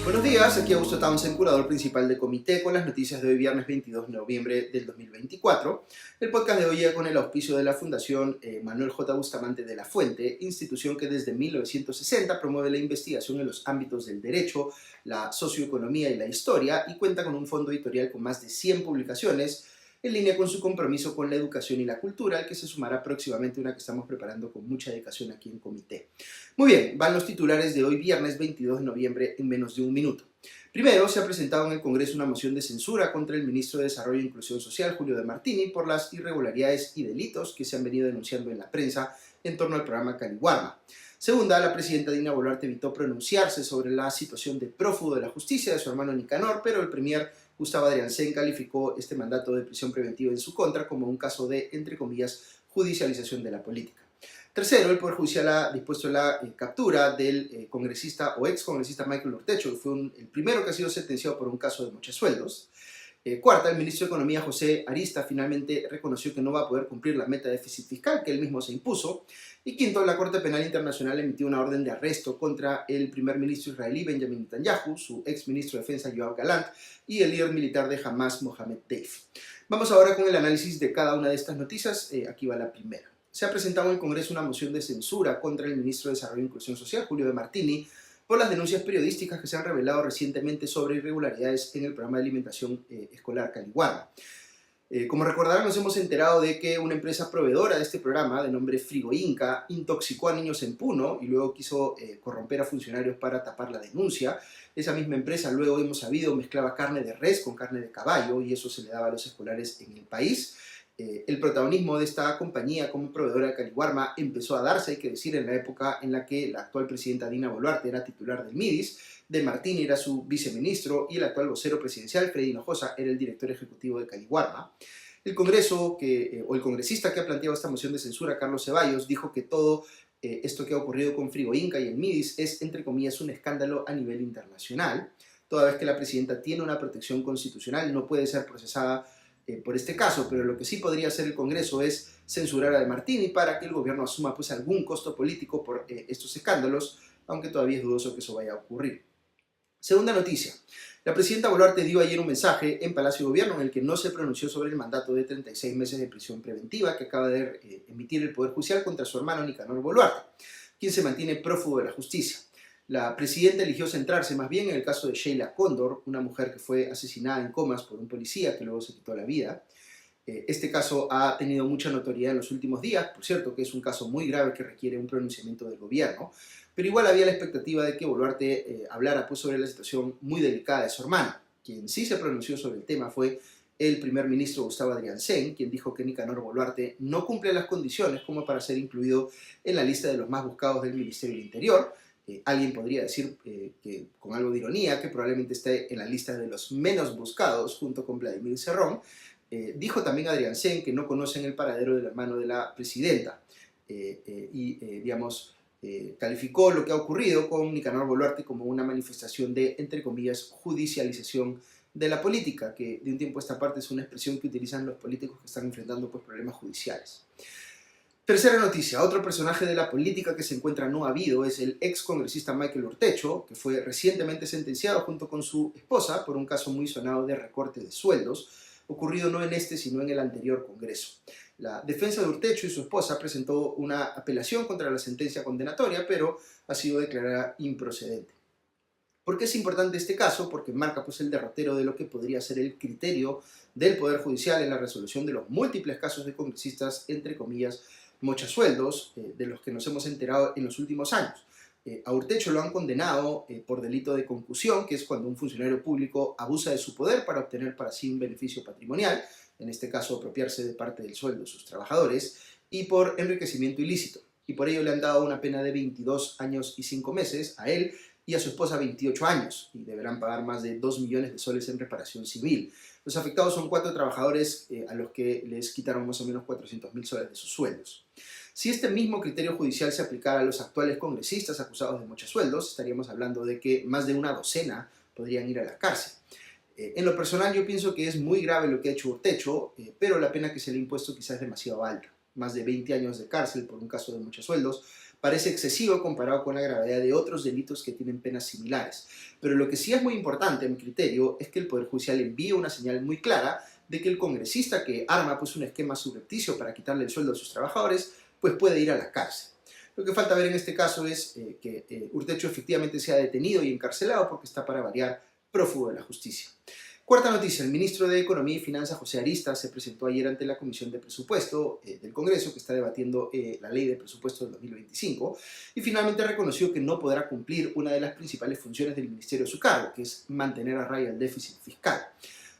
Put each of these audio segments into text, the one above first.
Buenos días, aquí Augusto Townsend, curador principal de Comité, con las noticias de hoy viernes 22 de noviembre del 2024. El podcast de hoy llega con el auspicio de la Fundación Manuel J. Bustamante de la Fuente, institución que desde 1960 promueve la investigación en los ámbitos del derecho, la socioeconomía y la historia, y cuenta con un fondo editorial con más de 100 publicaciones, en línea con su compromiso con la educación y la cultura, al que se sumará próximamente una que estamos preparando con mucha dedicación aquí en Comité. Muy bien, van los titulares de hoy viernes 22 de noviembre en menos de un minuto. Primero, se ha presentado en el Congreso una moción de censura contra el ministro de Desarrollo e Inclusión Social, Julio de Martini, por las irregularidades y delitos que se han venido denunciando en la prensa en torno al programa Caliwarma. Segunda, la presidenta Dina Boluarte evitó pronunciarse sobre la situación de prófugo de la justicia de su hermano Nicanor, pero el premier Gustavo Adrianzen calificó este mandato de prisión preventiva en su contra como un caso de, entre comillas, judicialización de la política. Tercero, el Poder Judicial ha dispuesto la captura del congresista o excongresista Michael Urtecho, que fue el primero que ha sido sentenciado por un caso de mochasueldos. Cuarta, el ministro de Economía, José Arista, finalmente reconoció que no va a poder cumplir la meta de déficit fiscal que él mismo se impuso. Y quinto, la Corte Penal Internacional emitió una orden de arresto contra el primer ministro israelí Benjamin Netanyahu, su ex ministro de Defensa Yoav Gallant y el líder militar de Hamas, Mohamed Deif. Vamos ahora con el análisis de cada una de estas noticias. Aquí va la primera. Se ha presentado en el Congreso una moción de censura contra el ministro de Desarrollo e Inclusión Social, Julio de Martini, por las denuncias periodísticas que se han revelado recientemente sobre irregularidades en el programa de alimentación escolar Caliwarma. Como recordarán, nos hemos enterado de que una empresa proveedora de este programa, de nombre Frigo Inca, intoxicó a niños en Puno y luego quiso corromper a funcionarios para tapar la denuncia. Esa misma empresa, luego hemos sabido, mezclaba carne de res con carne de caballo y eso se le daba a los escolares en el país. El protagonismo de esta compañía como proveedora de Caliwarma empezó a darse, hay que decir, en la época en la que la actual presidenta Dina Boluarte era titular del MIDIS, de Martini era su viceministro y el actual vocero presidencial, Freddy Hinojosa, era el director ejecutivo de Caliwarma. El congresista que ha planteado esta moción de censura, Carlos Ceballos, dijo que todo esto que ha ocurrido con Frigo Inca y el MIDIS es, entre comillas, un escándalo a nivel internacional. Toda vez que la presidenta tiene una protección constitucional, no puede ser procesada por este caso, pero lo que sí podría hacer el Congreso es censurar a De Martini para que el gobierno asuma pues algún costo político por estos escándalos, aunque todavía es dudoso que eso vaya a ocurrir. Segunda noticia. La presidenta Boluarte dio ayer un mensaje en Palacio de Gobierno en el que no se pronunció sobre el mandato de 36 meses de prisión preventiva que acaba de emitir el Poder Judicial contra su hermano Nicanor Boluarte, quien se mantiene prófugo de la justicia. La presidenta eligió centrarse más bien en el caso de Sheila Cóndor, una mujer que fue asesinada en Comas por un policía que luego se quitó la vida. Este caso ha tenido mucha notoriedad en los últimos días, por cierto que es un caso muy grave que requiere un pronunciamiento del gobierno, pero igual había la expectativa de que Boluarte hablara pues, sobre la situación muy delicada de su hermana. Quien sí se pronunció sobre el tema fue el primer ministro Gustavo Adrianzen, quien dijo que Nicanor Boluarte no cumple las condiciones como para ser incluido en la lista de los más buscados del Ministerio del Interior. Alguien podría decir, que con algo de ironía, que probablemente esté en la lista de los menos buscados junto con Vladimir Cerrón. Dijo también Adrianzen que no conocen el paradero del hermano de la presidenta calificó lo que ha ocurrido con Nicanor Boluarte como una manifestación de, entre comillas, judicialización de la política, que de un tiempo a esta parte es una expresión que utilizan los políticos que están enfrentando pues, problemas judiciales. Tercera noticia, otro personaje de la política que se encuentra no habido es el ex congresista Michael Urtecho, que fue recientemente sentenciado junto con su esposa por un caso muy sonado de recorte de sueldos, ocurrido no en este sino en el anterior Congreso. La defensa de Urtecho y su esposa presentó una apelación contra la sentencia condenatoria, pero ha sido declarada improcedente. ¿Por qué es importante este caso? Porque marca pues, el derrotero de lo que podría ser el criterio del Poder Judicial en la resolución de los múltiples casos de congresistas, entre comillas, mochasueldos, de los que nos hemos enterado en los últimos años. A Urtecho lo han condenado por delito de concusión, que es cuando un funcionario público abusa de su poder para obtener para sí un beneficio patrimonial, en este caso apropiarse de parte del sueldo de sus trabajadores, y por enriquecimiento ilícito. Y por ello le han dado una pena de 22 años y 5 meses a él y a su esposa 28 años, y deberán pagar más de 2 millones de soles en reparación civil. Los afectados son 4 trabajadores a los que les quitaron más o menos 400.000 soles de sus sueldos. Si este mismo criterio judicial se aplicara a los actuales congresistas acusados de mochasueldos, estaríamos hablando de que más de una docena podrían ir a la cárcel. En lo personal yo pienso que es muy grave lo que ha hecho Urtecho, pero la pena que se le ha impuesto quizás es demasiado alta. Más de 20 años de cárcel por un caso de mochasueldos parece excesivo comparado con la gravedad de otros delitos que tienen penas similares. Pero lo que sí es muy importante, a mi criterio, es que el Poder Judicial envíe una señal muy clara de que el congresista que arma pues, un esquema subrepticio para quitarle el sueldo a sus trabajadores, pues puede ir a la cárcel. Lo que falta ver en este caso es que Urtecho efectivamente sea detenido y encarcelado porque está, para variar, prófugo de la justicia. Cuarta noticia, el ministro de Economía y Finanzas, José Aristas, se presentó ayer ante la Comisión de Presupuesto del Congreso, que está debatiendo la ley de presupuesto del 2025, y finalmente reconoció que no podrá cumplir una de las principales funciones del ministerio a su cargo, que es mantener a raya el déficit fiscal.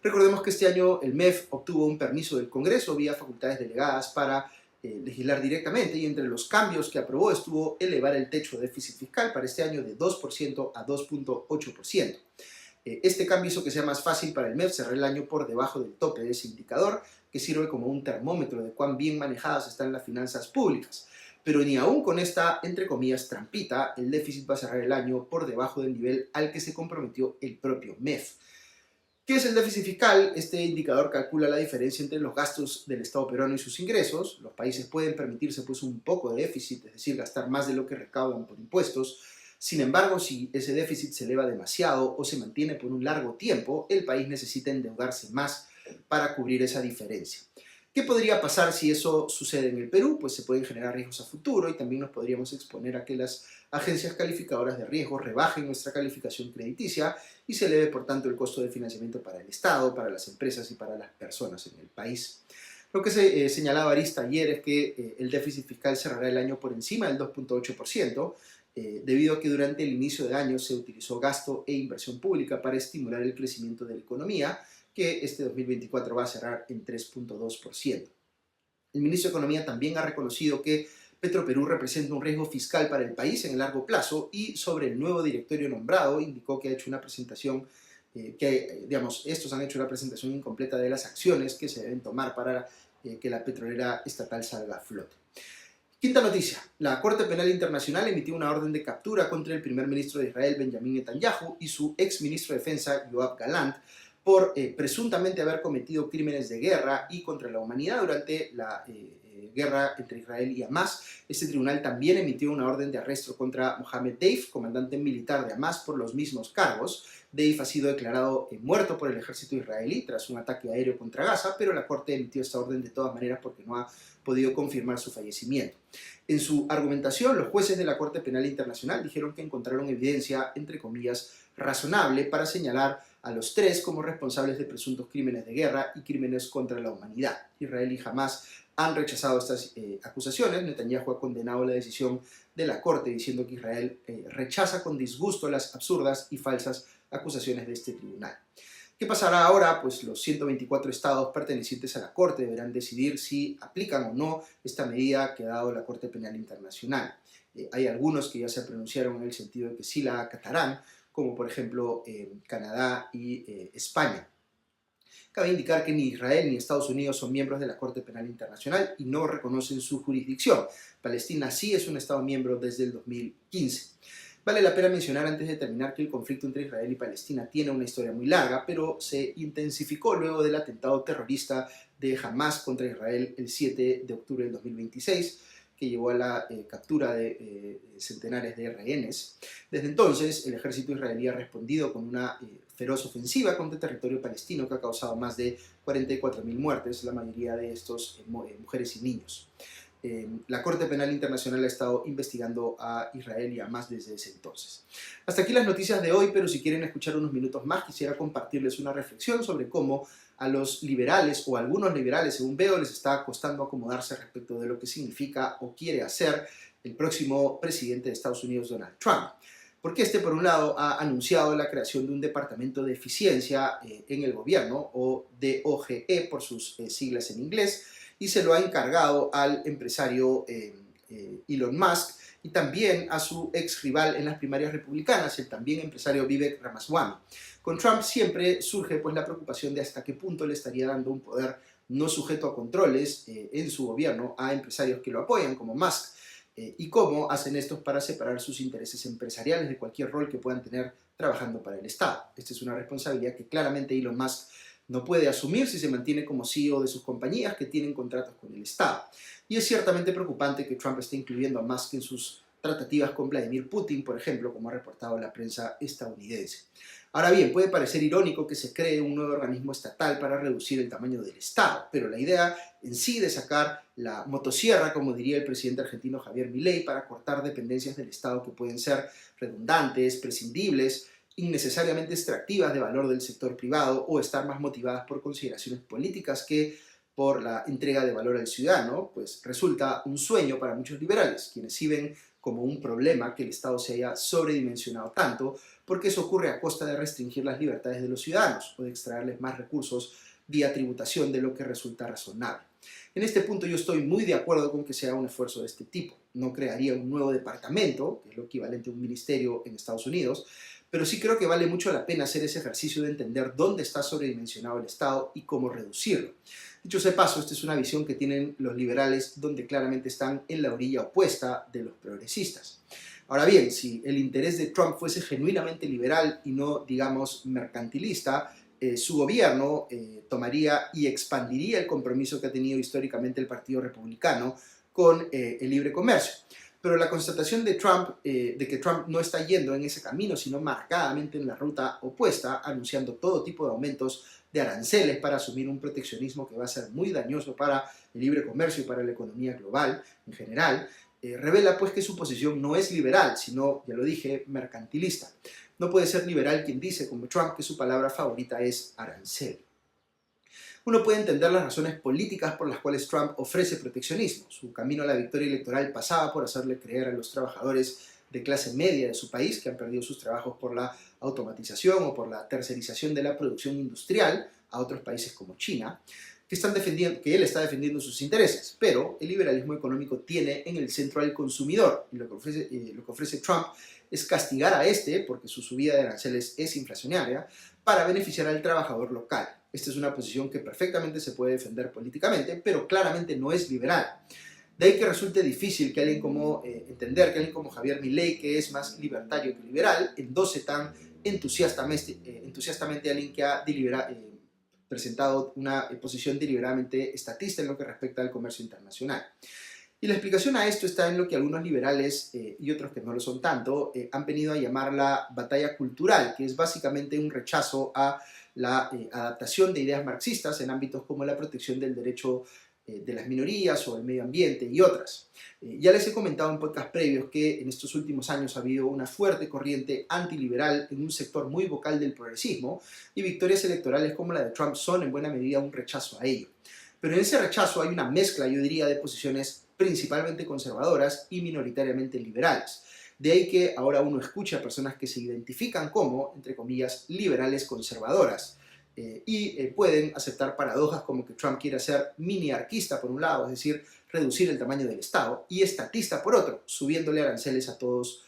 Recordemos que este año el MEF obtuvo un permiso del Congreso vía facultades delegadas para legislar directamente, y entre los cambios que aprobó estuvo elevar el techo de déficit fiscal para este año de 2% a 2.8%. Este cambio hizo que sea más fácil para el MEF cerrar el año por debajo del tope de ese indicador, que sirve como un termómetro de cuán bien manejadas están las finanzas públicas. Pero ni aún con esta, entre comillas, trampita, el déficit va a cerrar el año por debajo del nivel al que se comprometió el propio MEF. ¿Qué es el déficit fiscal? Este indicador calcula la diferencia entre los gastos del Estado peruano y sus ingresos. Los países pueden permitirse pues, un poco de déficit, es decir, gastar más de lo que recaudan por impuestos. Sin embargo, si ese déficit se eleva demasiado o se mantiene por un largo tiempo, el país necesita endeudarse más para cubrir esa diferencia. ¿Qué podría pasar si eso sucede en el Perú? Pues se pueden generar riesgos a futuro y también nos podríamos exponer a que las agencias calificadoras de riesgo rebajen nuestra calificación crediticia y se eleve por tanto el costo de financiamiento para el Estado, para las empresas y para las personas en el país. Lo que se señalaba Arista ayer es que el déficit fiscal cerrará el año por encima del 2.8%, debido a que durante el inicio de año se utilizó gasto e inversión pública para estimular el crecimiento de la economía, que este 2024 va a cerrar en 3.2%. El ministro de Economía también ha reconocido que Petroperú representa un riesgo fiscal para el país en el largo plazo y sobre el nuevo directorio nombrado indicó que ha hecho una presentación, estos han hecho una presentación incompleta de las acciones que se deben tomar para que la petrolera estatal salga a flote. Quinta noticia, la Corte Penal Internacional emitió una orden de captura contra el primer ministro de Israel, Benjamin Netanyahu, y su ex ministro de Defensa, Yoav Gallant, por presuntamente haber cometido crímenes de guerra y contra la humanidad durante la guerra entre Israel y Hamas. Este tribunal también emitió una orden de arresto contra Mohammed Deif, comandante militar de Hamas, por los mismos cargos. Deif ha sido declarado muerto por el ejército israelí tras un ataque aéreo contra Gaza, pero la Corte emitió esta orden de todas maneras porque no ha podido confirmar su fallecimiento. En su argumentación, los jueces de la Corte Penal Internacional dijeron que encontraron evidencia, entre comillas, razonable para señalar a los tres como responsables de presuntos crímenes de guerra y crímenes contra la humanidad. Israel y Hamas han rechazado estas acusaciones. Netanyahu ha condenado la decisión de la Corte diciendo que Israel rechaza con disgusto las absurdas y falsas acusaciones de este tribunal. ¿Qué pasará ahora? Pues los 124 estados pertenecientes a la Corte deberán decidir si aplican o no esta medida que ha dado la Corte Penal Internacional. Hay algunos que ya se pronunciaron en el sentido de que sí la acatarán, como por ejemplo Canadá y España. Cabe indicar que ni Israel ni Estados Unidos son miembros de la Corte Penal Internacional y no reconocen su jurisdicción. Palestina sí es un Estado miembro desde el 2015. Vale la pena mencionar antes de terminar que el conflicto entre Israel y Palestina tiene una historia muy larga, pero se intensificó luego del atentado terrorista de Hamas contra Israel el 7 de octubre del 2026, que llevó a la captura de centenares de rehenes. Desde entonces, el ejército israelí ha respondido con una feroz ofensiva contra el territorio palestino que ha causado más de 44.000 muertes, la mayoría de estos mujeres y niños. La Corte Penal Internacional ha estado investigando a Israel y a Hamas desde ese entonces. Hasta aquí las noticias de hoy, pero si quieren escuchar unos minutos más, quisiera compartirles una reflexión sobre cómo a los liberales, o a algunos liberales, según veo, les está costando acomodarse respecto de lo que significa o quiere hacer el próximo presidente de Estados Unidos, Donald Trump. Porque este, por un lado, ha anunciado la creación de un departamento de eficiencia en el gobierno, o DOGE por sus siglas en inglés, y se lo ha encargado al empresario Elon Musk y también a su ex rival en las primarias republicanas, el también empresario Vivek Ramaswamy. Con Trump siempre surge pues, la preocupación de hasta qué punto le estaría dando un poder no sujeto a controles en su gobierno a empresarios que lo apoyan, como Musk, y cómo hacen estos para separar sus intereses empresariales de cualquier rol que puedan tener trabajando para el Estado. Esta es una responsabilidad que claramente Elon Musk no puede asumir si se mantiene como CEO de sus compañías que tienen contratos con el Estado. Y es ciertamente preocupante que Trump esté incluyendo a Musk en sus tratativas con Vladimir Putin, por ejemplo, como ha reportado la prensa estadounidense. Ahora bien, puede parecer irónico que se cree un nuevo organismo estatal para reducir el tamaño del Estado, pero la idea en sí de sacar la motosierra, como diría el presidente argentino Javier Milei, para cortar dependencias del Estado que pueden ser redundantes, prescindibles, innecesariamente extractivas de valor del sector privado o estar más motivadas por consideraciones políticas que por la entrega de valor al ciudadano, pues resulta un sueño para muchos liberales, quienes sí ven como un problema que el Estado se haya sobredimensionado tanto, porque eso ocurre a costa de restringir las libertades de los ciudadanos o de extraerles más recursos vía tributación de lo que resulta razonable. En este punto yo estoy muy de acuerdo con que se haga un esfuerzo de este tipo. No crearía un nuevo departamento, que es lo equivalente a un ministerio en Estados Unidos, pero sí creo que vale mucho la pena hacer ese ejercicio de entender dónde está sobredimensionado el Estado y cómo reducirlo. Dicho sea de paso, esta es una visión que tienen los liberales donde claramente están en la orilla opuesta de los progresistas. Ahora bien, si el interés de Trump fuese genuinamente liberal y no, digamos, mercantilista, su gobierno tomaría y expandiría el compromiso que ha tenido históricamente el Partido Republicano con el libre comercio. Pero la constatación de Trump, de que Trump no está yendo en ese camino, sino marcadamente en la ruta opuesta, anunciando todo tipo de aumentos de aranceles para asumir un proteccionismo que va a ser muy dañoso para el libre comercio y para la economía global en general, revela pues que su posición no es liberal, sino, ya lo dije, mercantilista. No puede ser liberal quien dice, como Trump, que su palabra favorita es arancel. Uno puede entender las razones políticas por las cuales Trump ofrece proteccionismo. Su camino a la victoria electoral pasaba por hacerle creer a los trabajadores de clase media de su país, que han perdido sus trabajos por la automatización o por la tercerización de la producción industrial a otros países como China, que él está defendiendo sus intereses, pero el liberalismo económico tiene en el centro al consumidor, y lo que ofrece Trump es castigar a este, porque su subida de aranceles es inflacionaria, para beneficiar al trabajador local. Esta es una posición que perfectamente se puede defender políticamente, pero claramente no es liberal. De ahí que resulte difícil que entender que alguien como Javier Milei, que es más libertario que liberal, endose tan entusiastamente a alguien que ha presentado una posición deliberadamente estatista en lo que respecta al comercio internacional. Y la explicación a esto está en lo que algunos liberales y otros que no lo son tanto han venido a llamar la batalla cultural, que es básicamente un rechazo a la adaptación de ideas marxistas en ámbitos como la protección del derecho de las minorías o el medio ambiente y otras. Ya les he comentado en podcasts previos que en estos últimos años ha habido una fuerte corriente antiliberal en un sector muy vocal del progresismo y victorias electorales como la de Trump son en buena medida un rechazo a ello. Pero en ese rechazo hay una mezcla, yo diría, de posiciones principalmente conservadoras y minoritariamente liberales. De ahí que ahora uno escucha a personas que se identifican como, entre comillas, liberales conservadoras pueden aceptar paradojas como que Trump quiere ser mini-arquista por un lado, es decir, reducir el tamaño del Estado, y estatista por otro, subiéndole aranceles a todos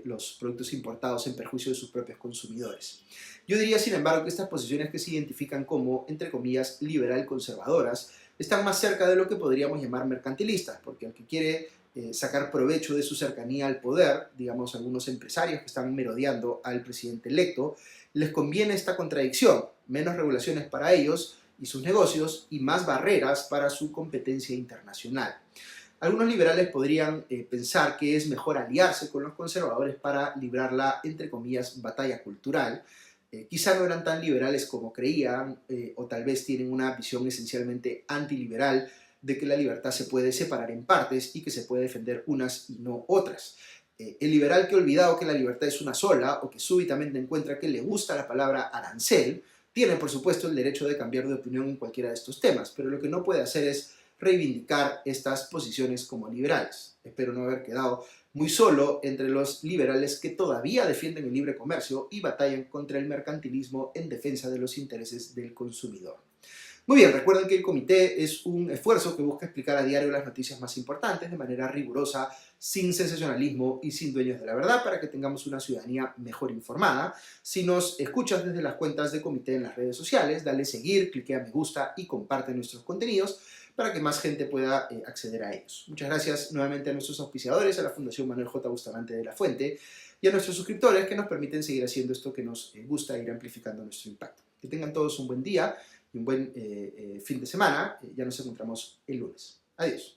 los productos importados en perjuicio de sus propios consumidores. Yo diría, sin embargo, que estas posiciones que se identifican como, entre comillas, liberal-conservadoras, están más cerca de lo que podríamos llamar mercantilistas, porque el que quiere sacar provecho de su cercanía al poder, digamos algunos empresarios que están merodeando al presidente electo, les conviene esta contradicción, menos regulaciones para ellos y sus negocios y más barreras para su competencia internacional. Algunos liberales podrían pensar que es mejor aliarse con los conservadores para librar la, entre comillas, batalla cultural. Quizá no eran tan liberales como creían, o tal vez tienen una visión esencialmente antiliberal de que la libertad se puede separar en partes y que se puede defender unas y no otras. El liberal que ha olvidado que la libertad es una sola o que súbitamente encuentra que le gusta la palabra arancel, tiene por supuesto el derecho de cambiar de opinión en cualquiera de estos temas, pero lo que no puede hacer es reivindicar estas posiciones como liberales. Espero no haber quedado muy solo entre los liberales que todavía defienden el libre comercio y batallan contra el mercantilismo en defensa de los intereses del consumidor. Muy bien, recuerden que el comité es un esfuerzo que busca explicar a diario las noticias más importantes de manera rigurosa, sin sensacionalismo y sin dueños de la verdad, para que tengamos una ciudadanía mejor informada. Si nos escuchas desde las cuentas de comité en las redes sociales, dale seguir, clique a me gusta y comparte nuestros contenidos para que más gente pueda acceder a ellos. Muchas gracias nuevamente a nuestros auspiciadores, a la Fundación Manuel J. Bustamante de la Fuente y a nuestros suscriptores que nos permiten seguir haciendo esto que nos gusta e ir amplificando nuestro impacto. Que tengan todos un buen día y un buen fin de semana. Ya nos encontramos el lunes. Adiós.